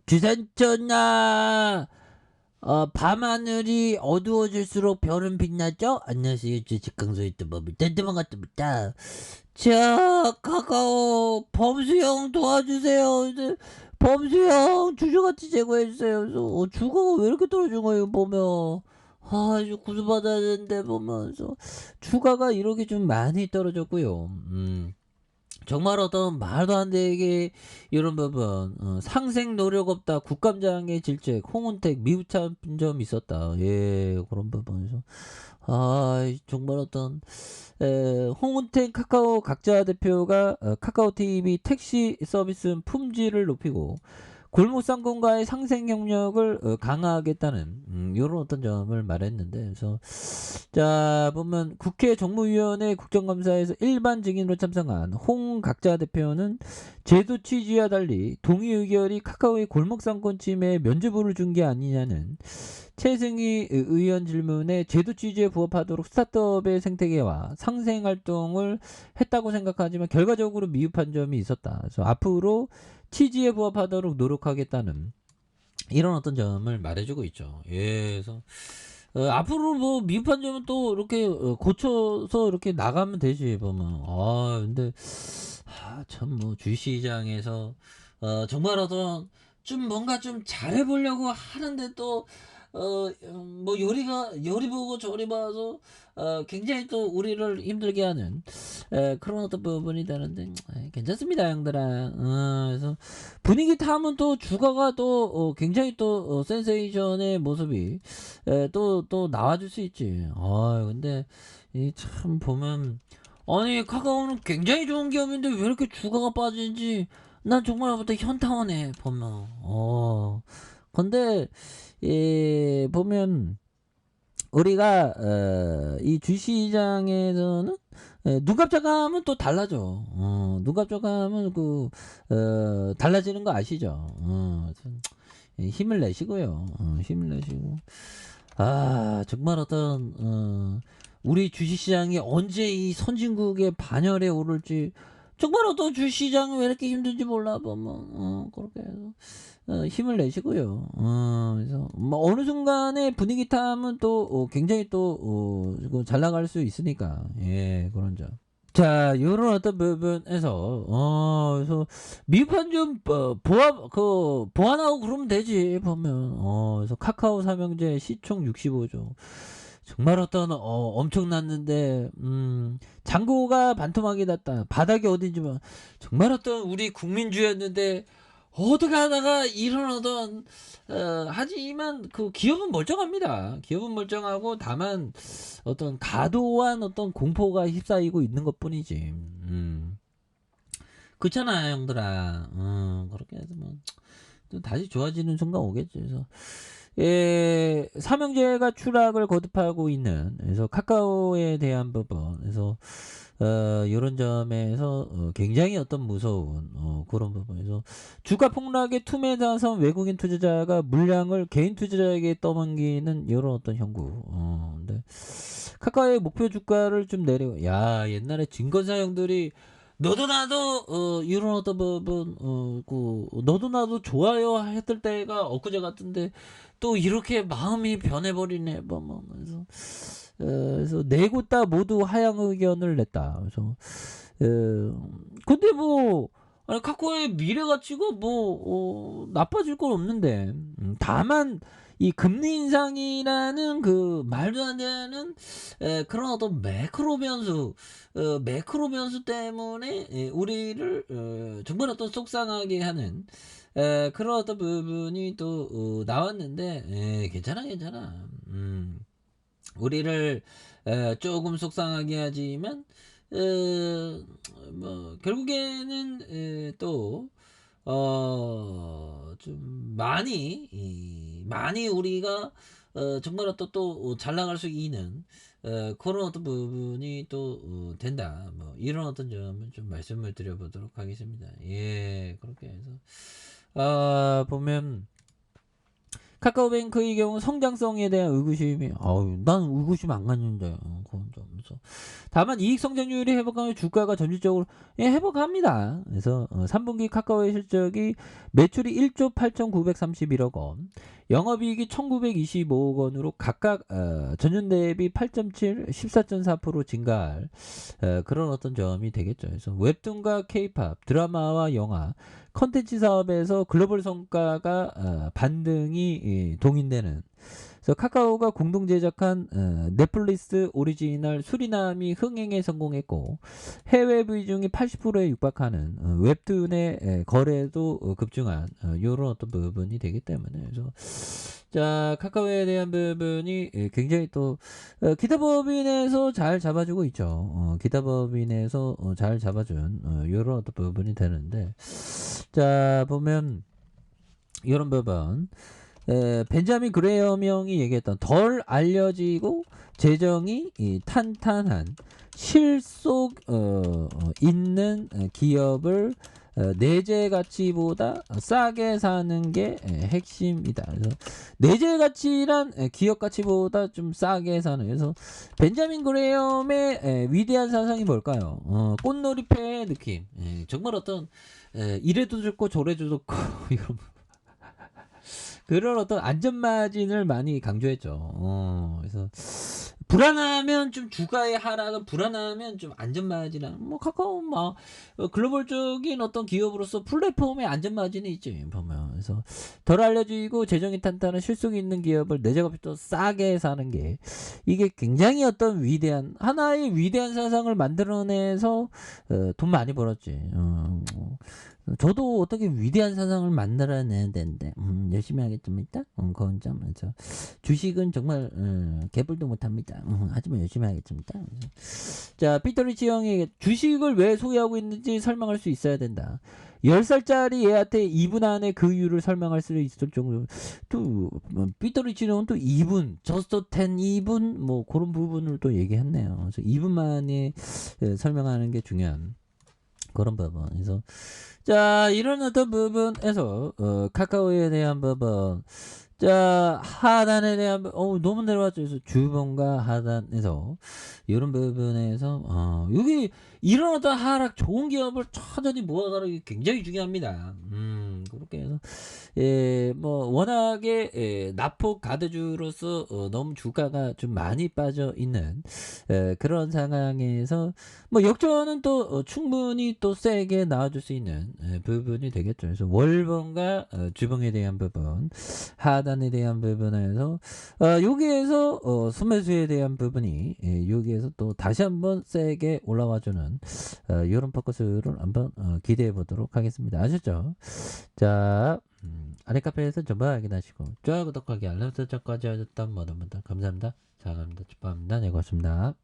주산천하 밤하늘이 어두워질수록 별은 빛나죠? 안녕하세요. 저 직강소의 뜨법을 뜬뜨만 같습니다. 자, 카카오 범수형 도와주세요. 이제 범수형 주저같이 제거해주세요. 그래서 주가가 왜 이렇게 떨어진 거예요 보면. 이제 구슬받아야 되는데 보면서 주가가 이렇게 좀 많이 떨어졌고요. 정말 어떤 말도 안 되게 이런 부분 상생 노력 없다 국감장의 질책 홍은택 미우참 점 있었다 그런 부분에서 정말 어떤 홍은택 카카오 각자 대표가 카카오 TV 택시 서비스 품질을 높이고 골목상권과의 상생 협력을 강화하겠다는 이런 어떤 점을 말했는데, 그래서 자 보면 국회 정무위원회 국정감사에서 일반 증인으로 참석한 홍 각자 대표는 제도 취지와 달리 동의 의결이 카카오의 골목상권 침해에 면죄부를 준 게 아니냐는 최승희 의원 질문에 제도 취지에 부합하도록 스타트업의 생태계와 상생 활동을 했다고 생각하지만 결과적으로 미흡한 점이 있었다. 그래서 앞으로 취지에 부합하도록 노력하겠다는 이런 어떤 점을 말해주고 있죠. 그래서 앞으로 뭐 미흡한 점은 또 이렇게 고쳐서 이렇게 나가면 되지 보면. 근데 참 뭐 주시장에서 정말 어떤 좀 뭔가 좀 잘해보려고 하는데 또 뭐 요리 보고 저리 봐서 굉장히 또 우리를 힘들게 하는 그런 어떤 부분이 되는데 괜찮습니다 형들아. 그래서 분위기 타면 또 주가가 또 굉장히 또 센세이션의 모습이 또 나와줄 수 있지. 근데 이 참 보면 아니 카카오는 굉장히 좋은 기업인데 왜 이렇게 주가가 빠지는지 난 정말 부터 현타오네 보면. 근데 보면 우리가 이 주시장에서는 눈깜짝하면 또 달라져. 눈깜짝하면 달라지는 거 아시죠? 힘을 내시고요. 힘을 내시고. 정말 어떤 우리 주식시장이 언제 이 선진국의 반열에 오를지 정말 어떤 주식시장이 왜 이렇게 힘든지 몰라 보면 그렇게 해서 힘을 내시고요. 그래서 뭐 어느 순간에 분위기 타면 또 굉장히 또 잘 나갈 수 있으니까 그런 점. 자, 요런 어떤 부분에서 그래서 미판 좀 보완하고 그러면 되지 보면. 그래서 카카오 삼형제 시총 65조 정말 어떤 엄청났는데 잔고가 반토막이 났다 바닥이 어딘지 뭐 정말 어떤 우리 국민주였는데 어떻게 하다가 이런 어떤 하지만 그 기업은 멀쩡합니다. 기업은 멀쩡하고 다만 어떤 과도한 어떤 공포가 휩싸이고 있는 것뿐이지. 그렇잖아 형들아. 그렇게 해서 뭐 또 다시 좋아지는 순간 오겠지. 그래서 삼형제가 추락을 거듭하고 있는 그래서 카카오에 대한 부분 그래서 요런 점에서 굉장히 어떤 무서운 그런 부분에서 주가 폭락의 툼에 나선 외국인 투자자가 물량을 개인 투자자에게 떠넘기는 요런 어떤 형국. 근데 카카오의 목표 주가를 좀 내려. 야 옛날에 증권사 형들이 너도 나도 이런 어떤 부분 너도 나도 좋아요 했을 때가 엊그제 같은데 또 이렇게 마음이 변해버리네 뭐 그래서 네 곳 다 모두 하향 의견을 냈다. 그래서 근데 뭐 아니 카카오의 미래 가치가 뭐 나빠질 건 없는데 다만 이 금리 인상이라는 그 말도 안 되는 그런 어떤 매크로 변수 때문에 우리를 정말 어떤 속상하게 하는 그런 어떤 부분이 또 나왔는데 괜찮아. 우리를 조금 속상하게 하지만 뭐 결국에는 또 좀 많이 우리가 정말 어떤 또 잘 나갈 수 있는 그런 어떤 부분이 또 된다. 뭐 이런 어떤 점을 좀 말씀을 드려보도록 하겠습니다. 그렇게 해서 보면 카카오뱅크의 경우 성장성에 대한 의구심이 난 의구심 안 갖는데 그건 좀 무서워. 다만 이익 성장률이 회복하면 주가가 전질적으로 회복합니다. 그래서 3분기 카카오의 실적이 매출이 1조 8,931억 원, 영업이익이 1,925억 원으로 각각 전년 대비 8.7, 14.4% 증가할 그런 어떤 점이 되겠죠. 그래서 웹툰과 케이팝, 드라마와 영화, 컨텐츠 사업에서 글로벌 성과가 반등이 동인되는, 그래서 카카오가 공동 제작한 넷플릭스 오리지널 수리남이 흥행에 성공했고 해외 비중이 80%에 육박하는 웹툰의 거래도 급증한 이런 어떤 부분이 되기 때문에, 그래서 자 카카오에 대한 부분이 굉장히 또 기타법인에서 잘 잡아주고 있죠. 기타법인에서 잘 잡아준 이런 어떤 부분이 되는데, 자 보면 이런 부분, 벤자민 그레엄 형이 얘기했던 덜 알려지고 재정이 탄탄한 실속 있는 기업을 내재 가치보다 싸게 사는 게 핵심이다. 그래서 내재 가치란 기업 가치보다 좀 싸게 사는, 그래서 벤자민 그레엄의 위대한 사상이 뭘까요? 꽃놀이패의 느낌. 정말 어떤 이래도 좋고 저래도 좋고 이런 그런 어떤 안전마진을 많이 강조했죠. 그래서 불안하면 좀 주가의 하락은, 불안하면 좀 안전마진은 뭐 카카오 뭐 글로벌적인 어떤 기업으로서 플랫폼의 안전마진이 있지 보면. 그래서 덜 알려지고 재정이 탄탄한 실속이 있는 기업을 내재값도 싸게 사는 게, 이게 굉장히 어떤 위대한 하나의 위대한 사상을 만들어내서 돈 많이 벌었지. 저도 어떻게 위대한 사상을 만들어내야 되는데 열심히 하겠습니다. 그건 좀 주식은 정말 개불도 못합니다. 하지만 열심히 하겠습니다. 자 피터리치 형이 주식을 왜 소유하고 있는지 설명할 수 있어야 된다. 10살짜리 애한테 2분 안에 그 이유를 설명할 수 있을 정도로, 또 피터리치 형은 또 2분 저스트 2분 뭐 그런 부분을 또 얘기했네요. 그래서 2분 만에 설명하는 게 중요한 그런 부분. 그래서 자 이런 어떤 부분에서 카카오에 대한 부분, 자 하단에 대한 너무 내려왔죠. 그래서 주봉과 하단에서 이런 부분에서 여기 이런 어떤 하락, 좋은 기업을 천천히 모아가는 게 굉장히 중요합니다. 그렇게 해서 뭐 워낙에 납폭 가드주로서 너무 주가가 좀 많이 빠져 있는 그런 상황에서 뭐 역전은 또 충분히 또 세게 나와줄 수 있는 부분이 되겠죠. 그래서 월봉과 주봉에 대한 부분, 하단에 대한 부분에서 여기에서 소매수에 대한 부분이 여기에서 또 다시 한번 세게 올라와주는 이런 포커스를 한번 기대해 보도록 하겠습니다. 아셨죠? 자 아래 카페에서 정보 확인하시고 좋아요, 구독하기, 알람 설정까지 하셨던 모든 분들 감사합니다. 사랑합니다. 축복합니다. 네, 고맙습니다.